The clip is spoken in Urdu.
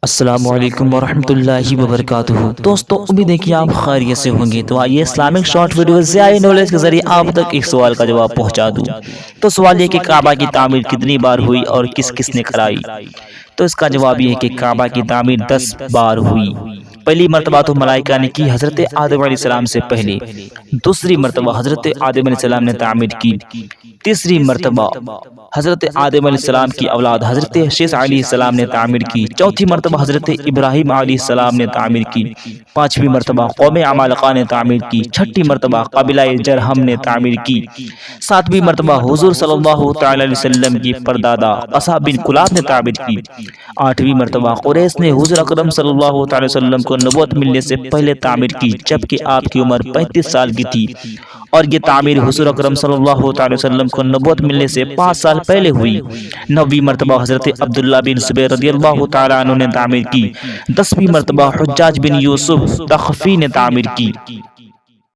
السلام علیکم ورحمۃ اللہ وبرکاتہ۔ دوستو امید ہے کہ آپ خیریت سے ہوں گے۔ تو آئیے اسلامک شارٹ ویڈیوز سے آئے نالج کے ذریعے آپ تک ایک سوال کا جواب پہنچا دوں۔ تو سوال یہ کہ کعبہ کی تعمیر کتنی بار ہوئی اور کس کس نے کرائی؟ تو اس کا جواب یہ ہے کہ کعبہ کی تعمیر 10 بار ہوئی۔ پہلی مرتبہ تو ملائکہ نے کی حضرت آدم علیہ السلام سے پہلے، دوسری مرتبہ حضرت آدم علیہ السلام نے تعمیر کی، تیسری مرتبہ حضرت آدم علیہ السلام کی اولاد حضرت شیث علیہ السلام نے تعمیر کی، چوتھی مرتبہ حضرت ابراہیم علیہ السلام نے تعمیر کی، پانچویں مرتبہ قوم عمالقہ نے تعمیر کی، چھٹی مرتبہ قبیلہ جرہم نے تعمیر کی، ساتویں مرتبہ حضور صلی اللہ تعالی علیہ وسلم کی پردادا قصہ بن کلاب نے تعمیر کی، آٹھویں مرتبہ قریش نے حضور اکرم صلی اللہ تعالی وسلم کو نبوت ملنے سے پہلے تعمیر کی، جبکہ آپ کی عمر 35 سال کی تھی، اور یہ تعمیر حضور اکرم صلی اللہ تعالی وسلم کو نبوت ملنے سے 5 سال پہلے ہوئی۔ نویں مرتبہ حضرت عبداللہ بن زبیر رضی اللہ تعالی عنہ نے تعمیر کی، 10ویں مرتبہ حجاج بن یوسف تخفی نے تعمیر کی۔